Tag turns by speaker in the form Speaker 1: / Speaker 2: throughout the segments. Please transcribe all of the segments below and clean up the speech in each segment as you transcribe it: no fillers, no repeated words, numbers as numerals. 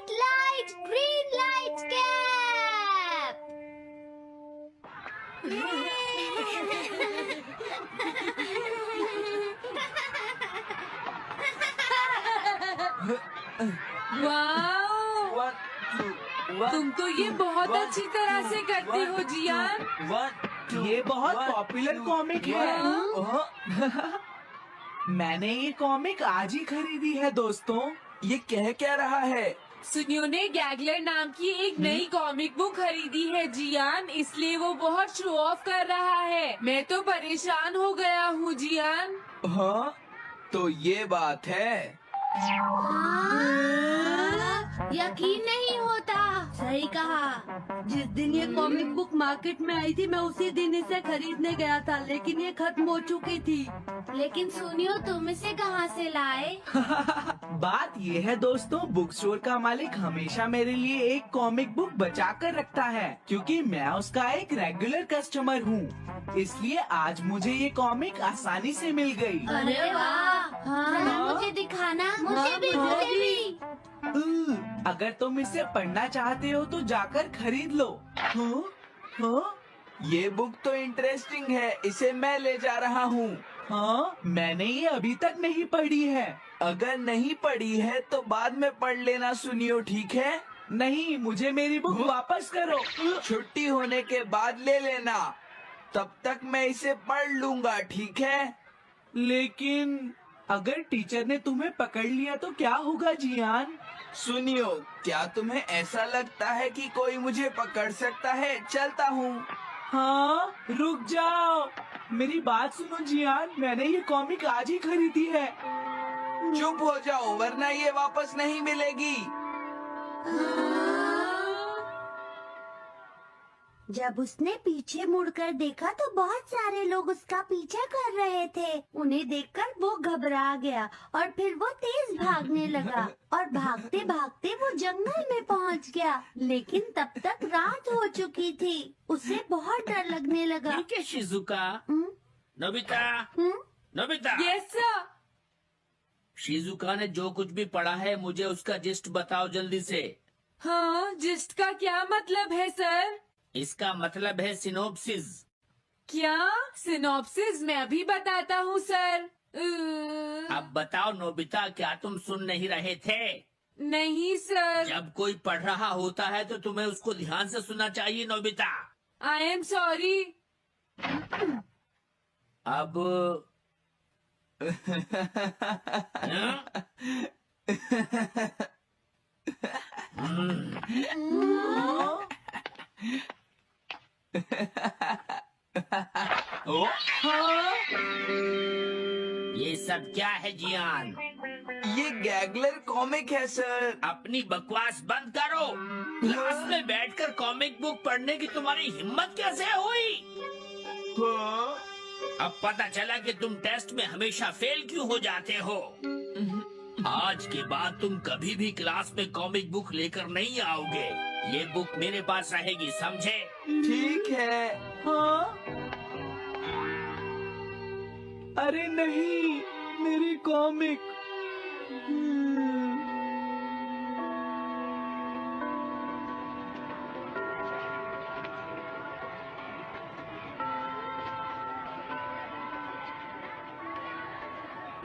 Speaker 1: White light, green light, cap.
Speaker 2: Wow!
Speaker 3: 1 2 1
Speaker 2: तुम तो ये बहुत अच्छी तरह से करते हो जियान।
Speaker 3: 1 2
Speaker 4: ये बहुत पॉपुलर कॉमिक है। मैंने ये कॉमिक आज ही खरीदी है दोस्तों।
Speaker 3: ये कह क्या रहा है?
Speaker 2: सुनियो ने गैगलर नाम की एक नई कॉमिक बुक खरीदी है जियान, इसलिए वो बहुत शो ऑफ कर रहा है। मैं तो परेशान हो गया हूँ जियान।
Speaker 3: हाँ, तो ये बात है।
Speaker 1: यकीन नहीं होता। सही कहा।
Speaker 5: जिस दिन ये कॉमिक बुक मार्केट में आई थी मैं उसी दिन इसे खरीदने गया था, लेकिन ये खत्म हो चुकी थी।
Speaker 1: लेकिन सुनियो, तुम इसे कहाँ से लाए?
Speaker 4: बात ये है दोस्तों, बुक स्टोर का मालिक हमेशा मेरे लिए एक कॉमिक बुक बचा कर रखता है, क्योंकि मैं उसका एक रेगुलर कस्टमर हूँ। इसलिए आज मुझे ये कॉमिक आसानी से मिल गई।
Speaker 1: अरे वाह! हाँ, मुझे दिखाना। मुझे भी, मुझे भी।
Speaker 4: अगर तुम इसे पढ़ना चाहते हो तो जाकर खरीद लो। हाँ? हाँ?
Speaker 3: ये बुक तो इंटरेस्टिंग है, इसे मैं ले जा रहा हूँ।
Speaker 4: हाँ, मैंने ये अभी तक नहीं पढ़ी है।
Speaker 3: अगर नहीं पढ़ी है तो बाद में पढ़ लेना सुनियो, ठीक है?
Speaker 4: नहीं, मुझे मेरी बुक वापस करो।
Speaker 3: छुट्टी होने के बाद ले लेना, तब तक मैं इसे पढ़ लूंगा, ठीक है?
Speaker 4: लेकिन अगर टीचर ने तुम्हें पकड़ लिया तो क्या होगा जियान?
Speaker 3: सुनियो, क्या तुम्हें ऐसा लगता है कि कोई मुझे पकड़ सकता है? चलता हूँ।
Speaker 4: हाँ, रुक जाओ, मेरी बात सुनो जियान, मैंने ये कॉमिक आज ही खरीदी है।
Speaker 3: चुप हो जाओ, वरना ये वापस नहीं मिलेगी।
Speaker 5: जब उसने पीछे मुड़कर देखा तो बहुत सारे लोग उसका पीछा कर रहे थे। उन्हें देखकर वो घबरा गया और फिर वो तेज भागने लगा और भागते भागते वो जंगल में पहुंच गया। लेकिन तब तक रात हो चुकी थी। उसे बहुत डर लगने लगा।
Speaker 6: ठीक है Shizuka. Nobita, Nobita.
Speaker 2: Yes sir.
Speaker 6: Shizuka ने जो कुछ भी पढ़ा है मुझे उसका जिस्ट बताओ जल्दी से।
Speaker 2: हाँ, जिस्ट का क्या मतलब है सर?
Speaker 6: इसका मतलब है सिनोप्सिस।
Speaker 2: क्या? सिनॉप्सिस मैं अभी बताता हूँ सर।
Speaker 6: अब बताओ नोबिता, क्या तुम सुन नहीं रहे थे?
Speaker 2: नहीं सर।
Speaker 6: जब कोई पढ़ रहा होता है तो तुम्हें उसको ध्यान से सुनना चाहिए नोबिता।
Speaker 2: I am sorry.
Speaker 6: अब हाँ? ये सब क्या है जियान?
Speaker 3: ये गैगलर कॉमिक है सर।
Speaker 6: अपनी बकवास बंद करो। क्लास में बैठकर कॉमिक बुक पढ़ने की तुम्हारी हिम्मत कैसे हुई?
Speaker 3: हाँ?
Speaker 6: अब पता चला कि तुम टेस्ट में हमेशा फेल क्यों हो जाते हो। आज के बाद तुम कभी भी क्लास में कॉमिक बुक लेकर नहीं आओगे। ये बुक मेरे पास रहेगी, समझे?
Speaker 3: ठीक है।
Speaker 4: हाँ? अरे नहीं, मेरी कॉमिक।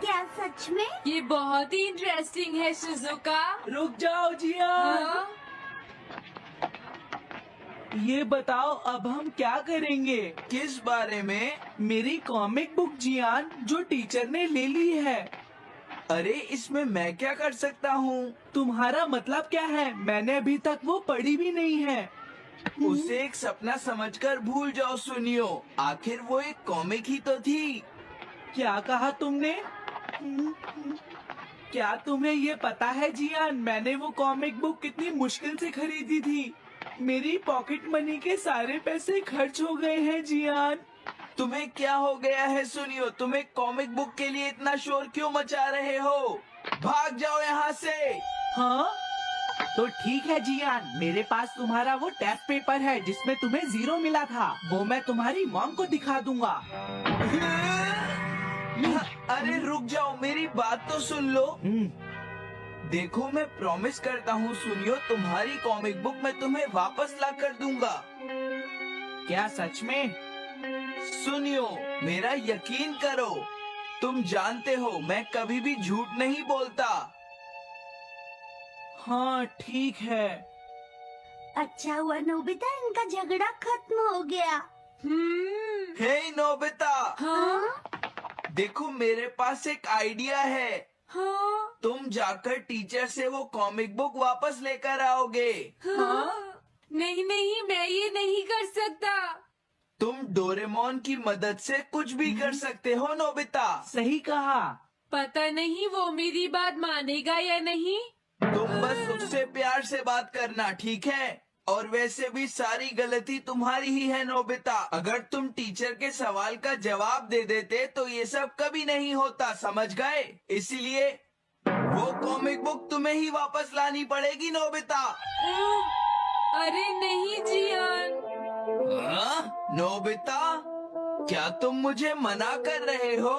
Speaker 5: क्या सच में?
Speaker 2: ये बहुत ही इंटरेस्टिंग है शिजुका।
Speaker 4: रुक जाओ जियान।
Speaker 2: हाँ?
Speaker 4: ये बताओ अब हम क्या करेंगे?
Speaker 3: किस बारे में?
Speaker 4: मेरी कॉमिक बुक जियान, जो टीचर ने ले ली है।
Speaker 3: अरे इसमें मैं क्या कर सकता हूँ?
Speaker 4: तुम्हारा मतलब क्या है? मैंने अभी तक वो पढ़ी भी नहीं है।
Speaker 3: उसे एक सपना समझकर भूल जाओ सुनियो, आखिर वो एक कॉमिक ही तो थी।
Speaker 4: क्या कहा तुमने? क्या तुम्हें ये पता है जियान, मैंने वो कॉमिक बुक कितनी मुश्किल से खरीदी थी। मेरी पॉकेट मनी के सारे पैसे खर्च हो गए हैं जियान।
Speaker 3: तुम्हें क्या हो गया है सुनियो? तुम एक कॉमिक बुक के लिए इतना शोर क्यों मचा रहे हो? भाग जाओ यहाँ से।
Speaker 4: हाँ? तो ठीक है जियान, मेरे पास तुम्हारा वो टेस्ट पेपर है जिसमें तुम्हें 0 मिला था। वो मैं तुम्हारी मॉम को दिखा दूंगा।
Speaker 3: अरे रुक जाओ, मेरी बात तो सुन लो। देखो मैं प्रॉमिस करता हूँ सुनियो, तुम्हारी कॉमिक बुक मैं तुम्हें वापस ला कर दूंगा।
Speaker 4: क्या सच में?
Speaker 3: सुनियो, मेरा यकीन करो, तुम जानते हो मैं कभी भी झूठ नहीं बोलता।
Speaker 4: हाँ ठीक है।
Speaker 5: अच्छा हुआ नोबिता, इनका झगड़ा खत्म हो गया।
Speaker 3: हे नोबिता,
Speaker 2: हाँ
Speaker 3: देखो मेरे पास एक आइडिया है।
Speaker 2: हाँ
Speaker 3: तुम जाकर टीचर से वो कॉमिक बुक वापस लेकर आओगे।
Speaker 2: हाँ। नहीं नहीं, मैं ये नहीं कर सकता।
Speaker 3: तुम डोरेमोन की मदद से कुछ भी कर सकते हो नोबिता।
Speaker 4: सही कहा।
Speaker 2: पता नहीं वो मेरी बात मानेगा या नहीं।
Speaker 3: तुम बस उससे प्यार से बात करना, ठीक है? और वैसे भी सारी गलती तुम्हारी ही है नोबिता। अगर तुम टीचर के सवाल का जवाब दे देते तो ये सब कभी नहीं होता, समझ गए? इसलिए वो कॉमिक बुक तुम्हें ही वापस लानी पड़ेगी नोबिता।
Speaker 2: अरे नहीं जियान।
Speaker 3: हाँ? नोबिता, क्या तुम मुझे मना कर रहे हो?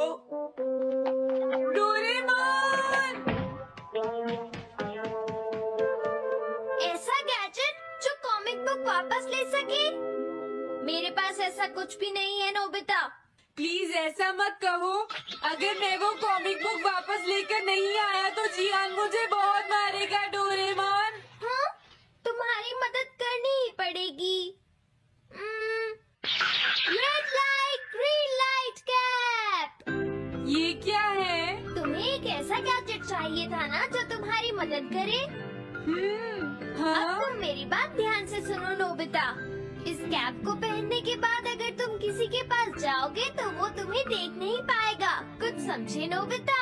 Speaker 2: डोरेमोन!
Speaker 1: ऐसा गैजेट जो कॉमिक बुक वापस ले सके? मेरे पास ऐसा कुछ भी नहीं है नोबिता।
Speaker 2: प्लीज ऐसा मत कहो। अगर मैं वो कॉमिक बुक वापस लेकर नहीं आया तो जियान मुझे बहुत मारेगा डोरेमोन।
Speaker 1: हाँ? तुम्हारी मदद करनी ही पड़ेगी। Red light, green light cap.
Speaker 2: ये क्या है?
Speaker 1: तुम्हें एक ऐसा गैजेट चाहिए था ना जो तुम्हारी मदद करे। अब
Speaker 2: हाँ
Speaker 1: तुम मेरी बात ध्यान से सुनो नोबिता। इस कैप को पहनने के बाद अगर तुम किसी के पास जाओगे तो वो तुम्हें देख नहीं पाएगा। कुछ समझे नोबिता?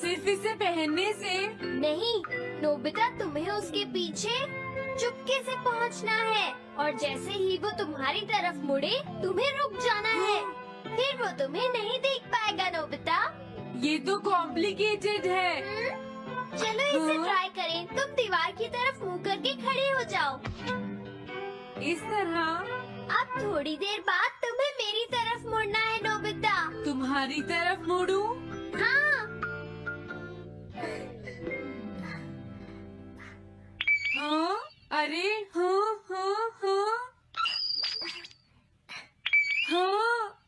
Speaker 2: सिर्फ इसे पहनने से?
Speaker 1: नहीं नोबिता, तुम्हें उसके पीछे चुपके से पहुंचना है और जैसे ही वो तुम्हारी तरफ मुड़े तुम्हें रुक जाना है। फिर वो तुम्हें नहीं देख पाएगा नोबिता।
Speaker 2: ये तो कॉम्प्लिकेटेड है।
Speaker 1: चलो इसे
Speaker 2: हाँ?
Speaker 1: ट्राई करें। तुम दीवार की तरफ मुंह करके खड़े हो जाओ।
Speaker 2: इस तरह?
Speaker 1: अब थोड़ी देर बाद तुम्हें मेरी तरफ मुड़ना है नोबिता।
Speaker 2: तुम्हारी तरफ मुड़ूं?
Speaker 1: हाँ।
Speaker 2: हाँ? अरे हाँ हाँ हाँ हाँ।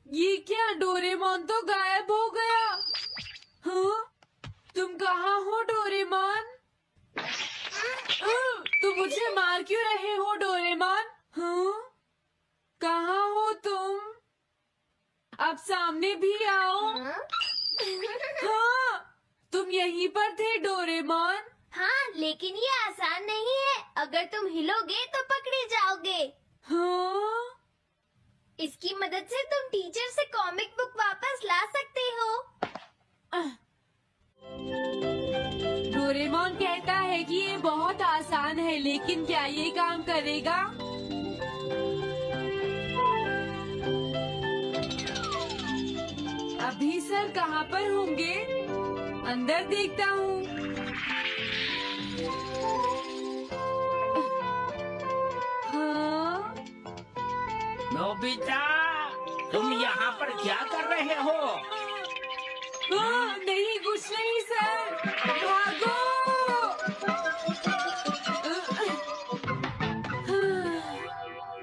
Speaker 2: ये क्या, डोरेमोन तो गायब हो गया। हाँ? तुम कहाँ हो डोरेमोन? तुम मुझे मार क्यों रहे हो डोरेमोन? हाँ? कहाँ हो तुम? अब सामने भी आओ। हाँ, तुम यहीं पर थे डोरेमोन।
Speaker 1: हाँ, लेकिन ये आसान नहीं है। अगर तुम हिलोगे तो पकड़े जाओगे।
Speaker 2: हाँ?
Speaker 1: इसकी मदद से तुम टीचर से कॉमिक बुक वापस ला सकते हो।
Speaker 2: डोरेमोन कहता है कि ये बहुत आसान है, लेकिन क्या ये काम करेगा? अभी सर कहाँ पर होंगे? अंदर देखता हूँ। हाँ?
Speaker 6: नोबिता, तुम यहाँ पर क्या कर रहे हो?
Speaker 2: हाँ, नहीं कुछ नहीं सर। भागो!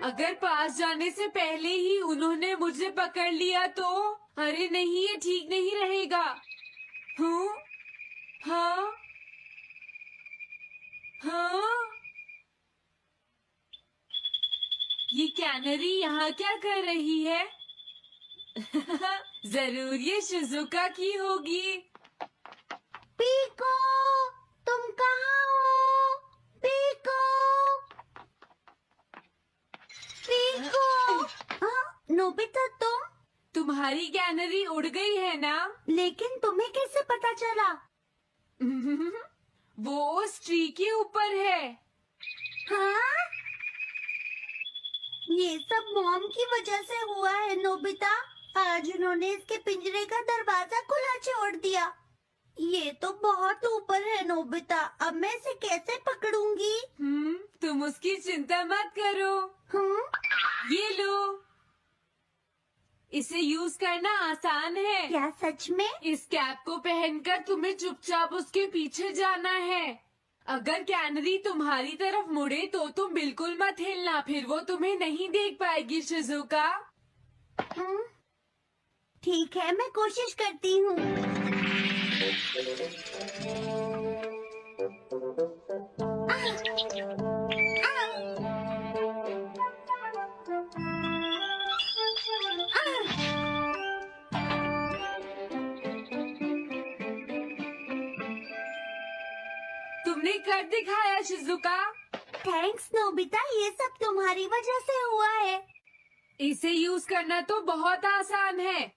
Speaker 2: अगर पास जाने से पहले ही उन्होंने मुझे पकड़ लिया तो? अरे नहीं, ये ठीक नहीं रहेगा। हाँ? हाँ? हाँ? ये कैनरी यहाँ क्या कर रही है? जरूर ये शिजुका की होगी।
Speaker 5: पीको, तुम कहाँ हो? Pico, pico. हाँ, नोबिता तुम?
Speaker 2: तुम्हारी कैनरी उड़ गई है ना?
Speaker 5: लेकिन तुम्हें कैसे पता चला?
Speaker 2: वो उस ट्री के ऊपर है।
Speaker 5: हाँ? ये सब मॉम की वजह से हुआ है नोबिता। आज उन्होंने इसके पिंजरे का दरवाजा खुला छोड़ दिया। ये तो बहुत ऊपर है नोबिता। अब मैं इसे कैसे पकड़ूंगी?
Speaker 2: तुम उसकी चिंता मत करो।
Speaker 5: हाँ?
Speaker 2: ये लो, इसे यूज करना आसान है।
Speaker 5: क्या सच में?
Speaker 2: इस कैप को पहनकर तुम्हें चुपचाप उसके पीछे जाना है। अगर कैनरी तुम्हारी तरफ मुड़े तो तुम बिल्कुल मत हिलना, फिर वो तुम्हें नहीं देख पाएगी शिजुका।
Speaker 5: ठीक है, मैं कोशिश करती हूँ।
Speaker 2: तुमने कर दिखाया शिजुका।
Speaker 5: थैंक्स नोबिता, ये सब तुम्हारी वजह से हुआ है।
Speaker 2: इसे यूज करना तो बहुत आसान है।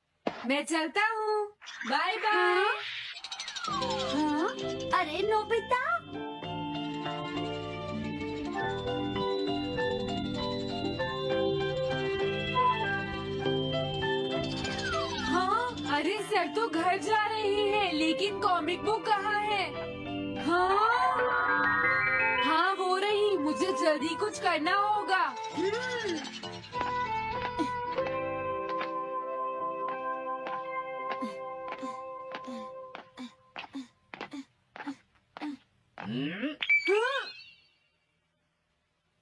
Speaker 2: मैं चलता हूँ, बाय बाय।
Speaker 5: हाँ? अरे नोबिता,
Speaker 2: हाँ, अरे सर तो घर जा रहे हैं, लेकिन कॉमिक बुक कहाँ है? हाँ, हाँ वो रही, मुझे जल्दी कुछ करना होगा।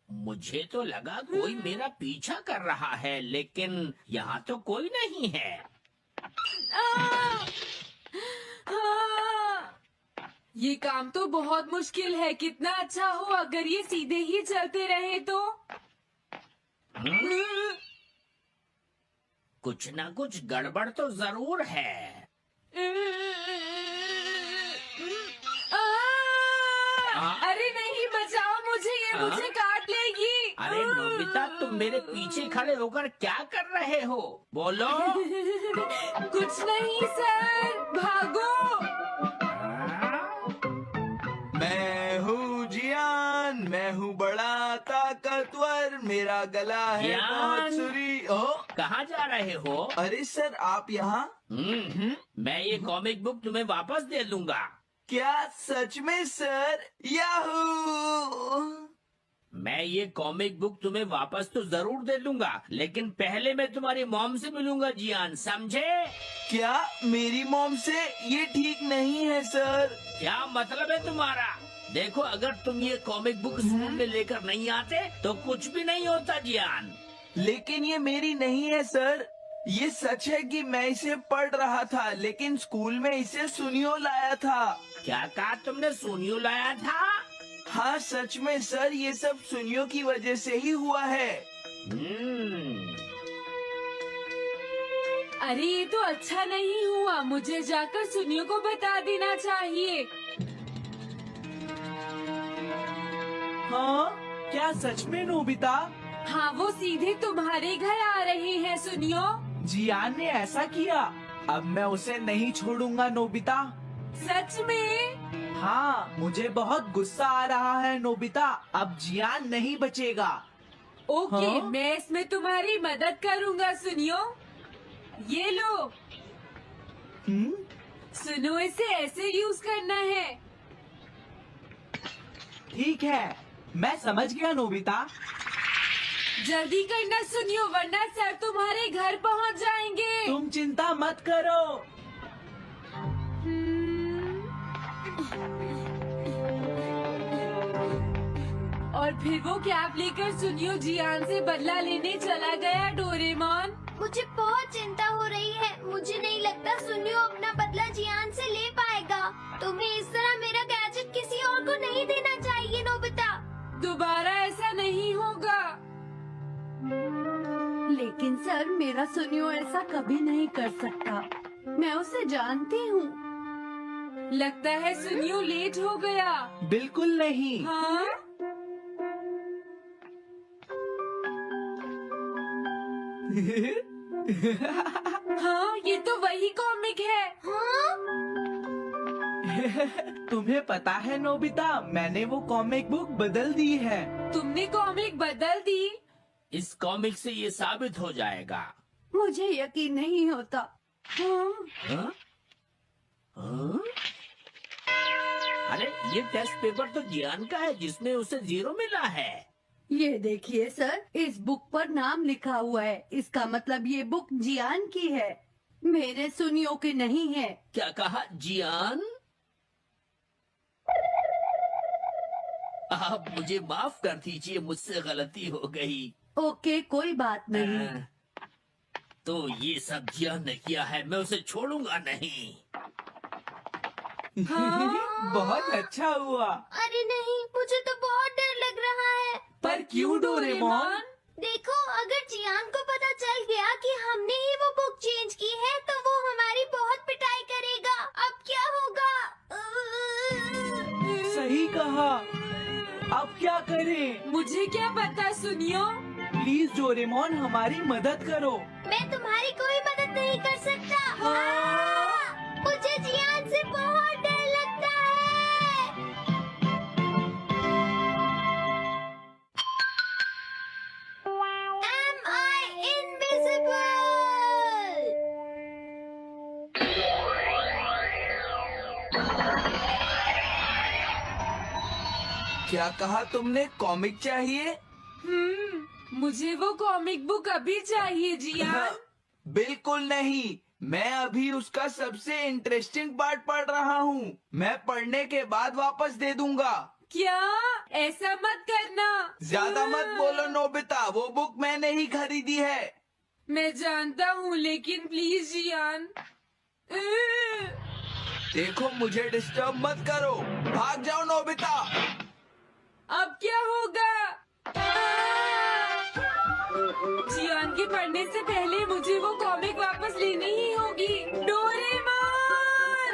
Speaker 6: मुझे तो लगा कोई मेरा पीछा कर रहा है, लेकिन यहाँ तो कोई नहीं है।
Speaker 2: ये काम तो बहुत मुश्किल है। कितना अच्छा हो अगर ये सीधे ही चलते रहे तो।
Speaker 6: कुछ ना कुछ गड़बड़ तो जरूर है।
Speaker 2: अरे नहीं, बचाओ मुझे, ये मुझे काट लेगी।
Speaker 6: अरे नोबिता, तुम मेरे पीछे खड़े होकर क्या कर रहे हो? बोलो।
Speaker 2: कुछ नहीं सर, भागो।
Speaker 3: मैं हूँ जियान, मैं हूँ बड़ा ताकतवर, मेरा गला है
Speaker 6: जियान।
Speaker 3: बहुत सुरी। ओ,
Speaker 6: कहाँ जा रहे हो?
Speaker 3: अरे सर आप यहाँ?
Speaker 6: मैं ये कॉमिक बुक तुम्हें वापस दे दूंगा।
Speaker 3: क्या सच में सर? याहू!
Speaker 6: मैं ये कॉमिक बुक तुम्हें वापस तो जरूर दे दूंगा, लेकिन पहले मैं तुम्हारी मॉम से मिलूंगा जियान, समझे?
Speaker 3: क्या मेरी मॉम से? ये ठीक नहीं है सर।
Speaker 6: क्या मतलब है तुम्हारा? देखो, अगर तुम ये कॉमिक बुक स्कूल में लेकर नहीं आते तो कुछ भी नहीं होता जियान।
Speaker 3: लेकिन ये मेरी नहीं है सर। ये सच है कि मैं इसे पढ़ रहा था, लेकिन स्कूल में इसे सुनियो लाया था।
Speaker 6: क्या कहा तुमने? सुनियो लाया था?
Speaker 3: हाँ सच में सर, ये सब सुनियो की वजह से ही हुआ है।
Speaker 2: अरे ये तो अच्छा नहीं हुआ, मुझे जाकर सुनियो को बता देना चाहिए।
Speaker 4: हाँ, क्या सच में नोबिता?
Speaker 2: हाँ, वो सीधे तुम्हारे घर आ रहे हैं सुनियो।
Speaker 4: जियान ने ऐसा किया? अब मैं उसे नहीं छोड़ूंगा नोबिता।
Speaker 2: सच में?
Speaker 4: हाँ, मुझे बहुत गुस्सा आ रहा है नोबिता। अब जियान नहीं बचेगा।
Speaker 2: ओके,
Speaker 4: हाँ?
Speaker 2: मैं इसमें तुम्हारी मदद करूँगा सुनियो। ये लो, सुनो, इसे ऐसे यूज करना है।
Speaker 4: ठीक है, मैं समझ गया नोबिता।
Speaker 2: जल्दी करना सुनियो, वरना सर तुम्हारे घर पहुंच जाएंगे।
Speaker 4: तुम चिंता मत करो।
Speaker 2: और फिर वो कैप लेकर सुनियो जियान से बदला लेने चला गया। डोरेमोन,
Speaker 1: मुझे बहुत चिंता हो रही है। मुझे नहीं लगता सुनियो अपना बदला जियान से ले पाएगा। तुम्हें इस तरह मेरा गैजेट किसी और को नहीं देना चाहिए नोबिता।
Speaker 2: दोबारा ऐसा नहीं होगा।
Speaker 5: लेकिन सर, मेरा सुनियो ऐसा कभी नहीं कर सकता। मैं उसे जानती हूँ।
Speaker 2: लगता है सुनियो लेट हो गया।
Speaker 4: बिल्कुल नहीं।
Speaker 2: हाँ? हाँ, ये तो वही कॉमिक है।
Speaker 1: हाँ?
Speaker 4: तुम्हें पता है नोबिता, मैंने वो कॉमिक बुक बदल दी है।
Speaker 2: तुमने कॉमिक बदल दी?
Speaker 6: इस कॉमिक से ये साबित हो जाएगा।
Speaker 5: मुझे यकीन नहीं होता।
Speaker 2: हाँ?
Speaker 6: हाँ? हाँ? अरे, ये टेस्ट पेपर तो जियान का है, जिसमें उसे 0 मिला है।
Speaker 5: ये देखिए सर, इस बुक पर नाम लिखा हुआ है। इसका मतलब ये बुक जियान की है, मेरे सुनियो की नहीं है।
Speaker 6: क्या कहा जियान? आप मुझे माफ कर दीजिए, मुझसे गलती हो गई।
Speaker 5: ओके, कोई बात नहीं।
Speaker 6: तो ये सब जियान ने किया है, मैं उसे छोड़ूंगा नहीं।
Speaker 4: बहुत अच्छा हुआ।
Speaker 1: अरे नहीं, मुझे तो बहुत डर लग रहा है।
Speaker 4: पर क्यों डोरेमोन?
Speaker 1: देखो, अगर जियान को पता चल गया कि हमने ही वो बुक चेंज की है तो वो हमारी बहुत पिटाई करेगा। अब क्या होगा?
Speaker 4: सही कहा। अब क्या करें?
Speaker 2: मुझे क्या पता सुनियो।
Speaker 4: प्लीज डोरेमोन, हमारी मदद करो।
Speaker 1: मैं तुम्हारी कोई मदद नहीं कर सकता। मुझे जियान से बहुत डर लगता है। Am I invisible?
Speaker 3: क्या कहा तुमने? कॉमिक चाहिए?
Speaker 2: मुझे वो कॉमिक बुक अभी चाहिए जियान।
Speaker 3: बिल्कुल नहीं, मैं अभी उसका सबसे इंटरेस्टिंग पार्ट पढ़ रहा हूँ। मैं पढ़ने के बाद वापस दे दूंगा।
Speaker 2: क्या? ऐसा मत करना।
Speaker 3: ज्यादा मत बोलो नोबिता, वो बुक मैंने ही खरीदी है।
Speaker 2: मैं जानता हूँ, लेकिन प्लीज जियान।
Speaker 3: देखो, मुझे डिस्टर्ब मत करो। भाग जाओ नोबिता।
Speaker 2: अब क्या होगा? जियान के पढ़ने से पहले मुझे वो कॉमिक वापस लेनी ही होगी। डोरेमोन!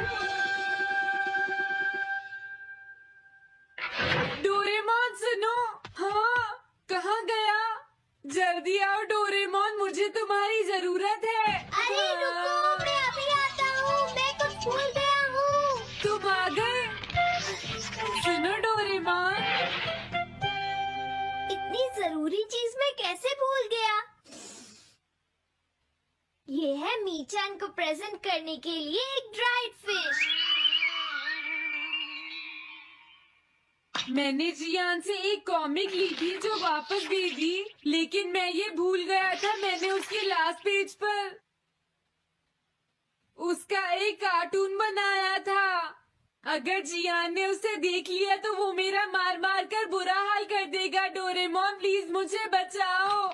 Speaker 2: डोरेमोन सुनो। हाँ, कहाँ गया? जल्दी आओ डोरेमोन, मुझे तुम्हारी जरूरत है।
Speaker 1: अरे रुको, मैं अभी आता हूँ। मैं कुछ भूल गया हूँ।
Speaker 2: तुम आ गए? सुनो डोरेमोन।
Speaker 1: इतनी जरूरी चीज मैं कैसे भूल गया? ये है मीचान को प्रेजेंट करने के लिए एक ड्राइड फिश।
Speaker 2: मैंने जियान से एक कॉमिक ली थी जो वापस दे दी, लेकिन मैं ये भूल गया था। मैंने उसके लास्ट पेज पर उसका एक कार्टून बनाया था। अगर जियान ने उसे देख लिया तो वो मेरा मार मार कर बुरा हाल कर देगा। डोरेमोन प्लीज मुझे बचाओ।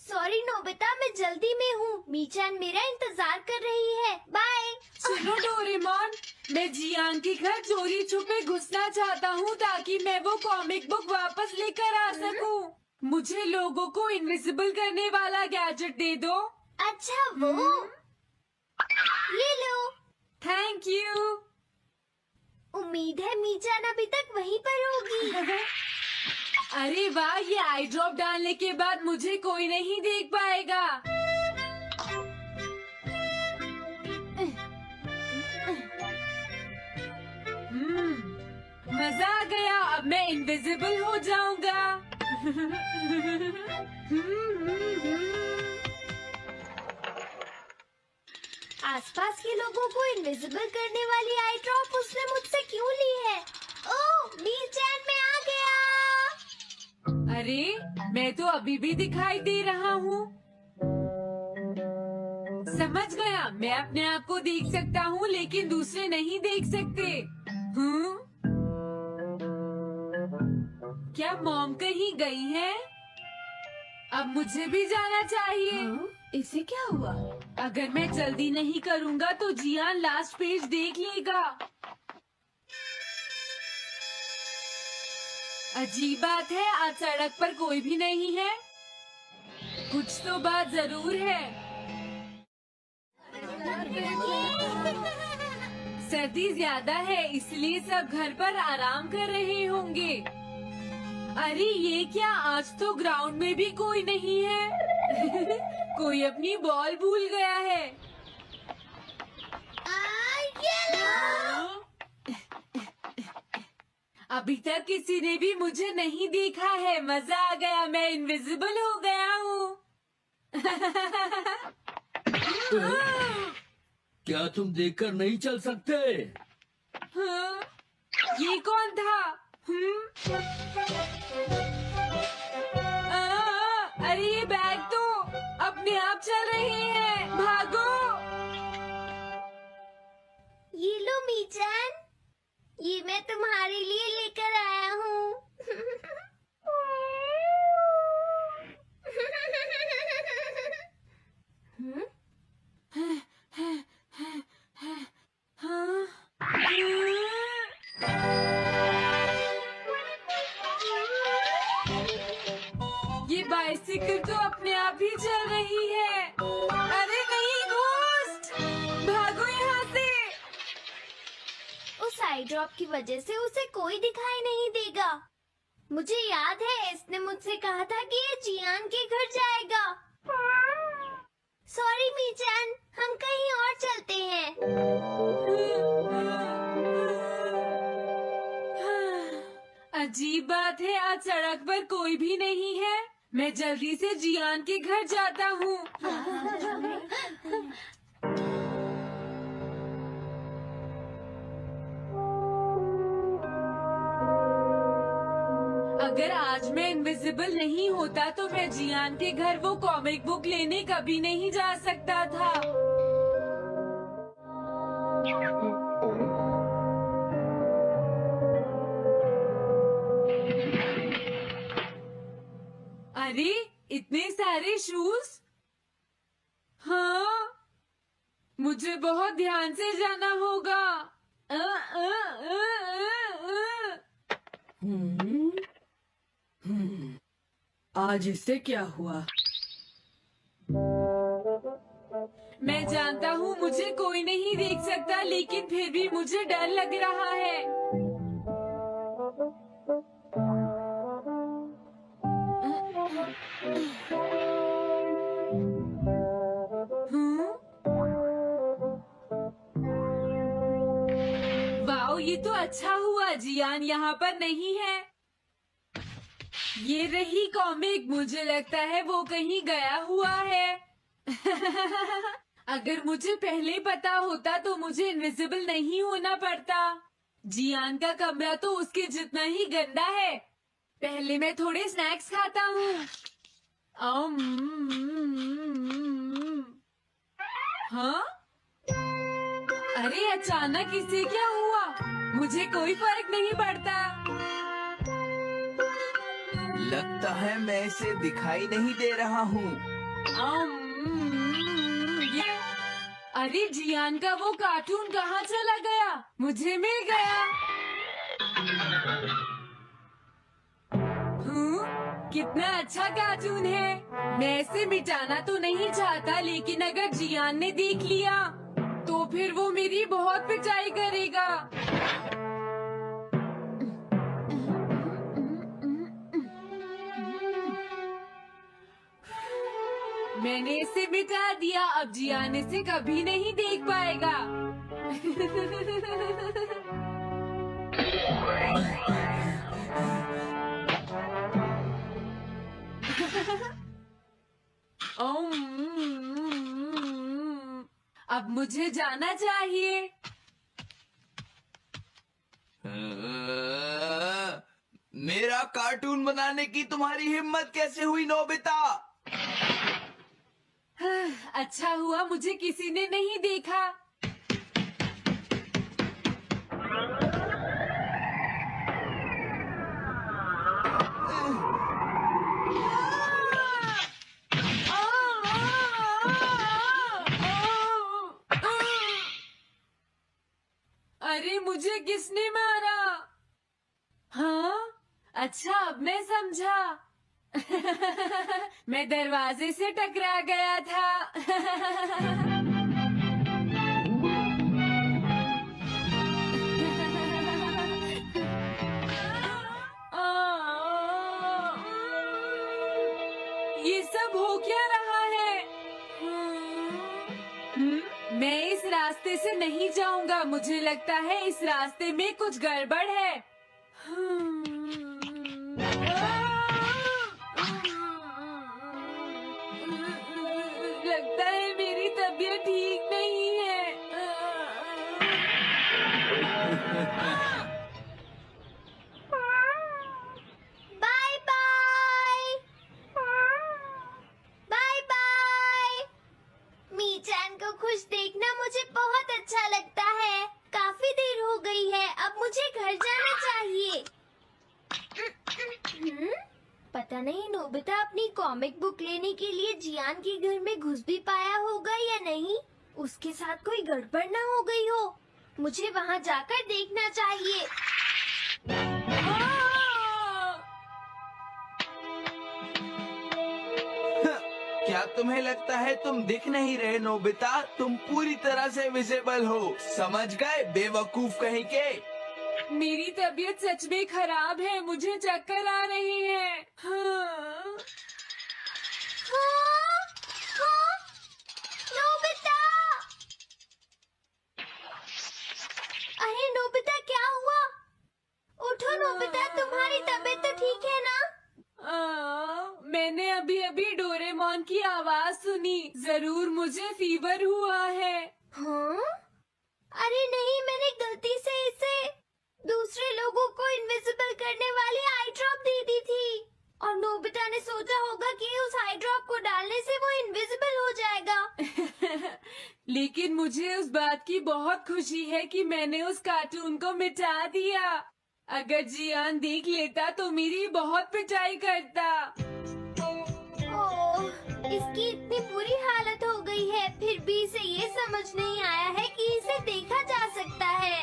Speaker 1: सॉरी नोबिता, मैं जल्दी में हूँ। मीचान मेरा इंतजार कर रही है। बाय।
Speaker 2: सुनो डोरेमोन, मैं जियान के घर चोरी छुपे घुसना चाहता हूँ ताकि मैं वो कॉमिक बुक वापस लेकर आ सकूँ। मुझे लोगों को इनविजिबल करने वाला गैजेट दे दो।
Speaker 1: अच्छा, वो ये लो।
Speaker 2: Thank you.
Speaker 1: उम्मीद है मीचान अभी तक वहीं पर होगी।
Speaker 2: अरे वाह, ये आई ड्रॉप डालने के बाद मुझे कोई नहीं देख पाएगा। मजा आ गया। अब मैं इनविजिबल हो जाऊंगा।
Speaker 1: आसपास के लोगों को इनविजिबल करने वाली आई ड्रॉप उसने मुझसे क्यों ली है? ओह, मीचान मैं आ गया।
Speaker 2: अरे, मैं तो अभी भी दिखाई दे रहा हूँ। समझ गया, मैं अपने आप को देख सकता हूँ लेकिन दूसरे नहीं देख सकते। क्या मॉम कहीं गई है? अब मुझे भी जाना चाहिए।
Speaker 5: इसे क्या हुआ?
Speaker 2: अगर मैं जल्दी नहीं करूँगा तो जियान लास्ट पेज देख लेगा। अजीब बात है, आज सड़क पर कोई भी नहीं है। कुछ तो बात जरूर है। सर्दी ज्यादा है इसलिए सब घर पर आराम कर रहे होंगे। अरे ये क्या, आज तो ग्राउंड में भी कोई नहीं है। कोई अपनी बॉल भूल गया है। अभी तक किसी ने भी मुझे नहीं देखा है। मजा आ गया, मैं इनविजिबल हो गया हूँ।
Speaker 6: क्या तुम देखकर नहीं चल सकते?
Speaker 2: हाँ? ये कौन था? अपने आप चल रही है। भागो।
Speaker 1: ये लो मीचान, ये मैं तुम्हारे लिए लेकर आया हूँ।
Speaker 2: हाँ? ये बाइसिकल तो अपने आप ही चल रही है। अरे नहीं, घोस्ट! भागो यहाँ से।
Speaker 1: उस आई ड्रॉप की वजह से उसे कोई दिखाई नहीं देगा। मुझे याद है इसने मुझसे कहा था कि ये जियान के घर जाएगा। सॉरी मीचान, हम कहीं और चलते हैं।
Speaker 2: अजीब बात है, आज सड़क पर कोई भी नहीं है। मैं जल्दी से जियान के घर जाता हूँ। अगर आज मैं इनविजिबल नहीं होता तो मैं जियान के घर वो कॉमिक बुक लेने कभी नहीं जा सकता था। अरे इतने सारे शूज। हाँ, मुझे बहुत ध्यान से जाना होगा। आज इससे क्या हुआ? मैं जानता हूँ मुझे कोई नहीं देख सकता, लेकिन फिर भी मुझे डर लग रहा है। वाओ, ये तो अच्छा हुआ जियान यहाँ पर नहीं है। ये रही कॉमिक, मुझे लगता है वो कहीं गया हुआ है। अगर मुझे पहले पता होता तो मुझे इनविजिबल नहीं होना पड़ता। जियान का कमरा तो उसके जितना ही गंदा है। पहले मैं थोड़े स्नैक्स खाता हूँ। हाँ? अरे अचानक इसे क्या हुआ? मुझे कोई फर्क नहीं पड़ता।
Speaker 3: लगता है मैं इसे दिखाई नहीं दे रहा हूँ।
Speaker 2: अरे जियान का वो कार्टून कहाँ चला गया? मुझे मिल गया। कितना अच्छा कार्टून है। मैं इसे मिटाना तो नहीं चाहता, लेकिन अगर जियान ने देख लिया तो फिर वो मेरी बहुत पिटाई करेगा। मैंने इसे मिटा दिया, अब जियान इसे कभी नहीं देख पाएगा। अब मुझे जाना चाहिए।
Speaker 3: मेरा कार्टून बनाने की तुम्हारी हिम्मत कैसे हुई नोबिता?
Speaker 2: अच्छा हुआ मुझे किसी ने नहीं देखा। अरे मुझे किसने मारा? हाँ, अच्छा अब मैं समझा। मैं दरवाजे से टकरा गया था। ये सब हो क्या रहा है? मैं इस रास्ते से नहीं जाऊंगा। मुझे लगता है इस रास्ते में कुछ गड़बड़ है। लगता है मेरी तबीयत ठीक नहीं है।
Speaker 1: Bye bye, bye bye. घर जाना चाहिए। पता नहीं नोबिता अपनी कॉमिक बुक लेने के लिए जियान के घर में घुस भी पाया होगा या नहीं। उसके साथ कोई गड़बड़ ना हो गई हो। मुझे वहाँ जाकर देखना चाहिए।
Speaker 3: क्या तुम्हें लगता है तुम दिख नहीं रहे नोबिता? तुम पूरी तरह से विजिबल हो, समझ गए बेवकूफ कहीं के।
Speaker 2: मेरी तबीयत सच में खराब है, मुझे चक्कर आ रही है। हाँ।
Speaker 1: हाँ, नोबिता! अरे नोबिता क्या हुआ? उठो नोबिता, तुम्हारी तबीयत तो ठीक है ना?
Speaker 2: मैंने अभी अभी डोरेमोन की आवाज सुनी, जरूर मुझे फीवर हुआ है।
Speaker 1: हाँ? अरे नहीं, मैंने गलती से इसे दूसरे लोगों को इनविजिबल करने वाली आई ड्रॉप दे दी थी और नोबिता ने सोचा होगा कि उस आई ड्रॉप को डालने से वो इनविजिबल हो जाएगा।
Speaker 2: लेकिन मुझे उस बात की बहुत खुशी है कि मैंने उस कार्टून को मिटा दिया। अगर जियान देख लेता तो मेरी बहुत पिटाई करता।
Speaker 1: ओह, इसकी इतनी बुरी हालत हो गई है, फिर भी इसे ये समझ नहीं आया है कि इसे देखा जा सकता है।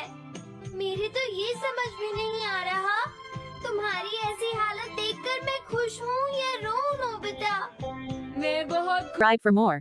Speaker 1: मेरे तो ये समझ भी नहीं आ रहा, तुम्हारी ऐसी हालत देखकर मैं खुश हूँ या रोऊं नोबिता?
Speaker 2: मैं बहुत
Speaker 7: Subscribe for more.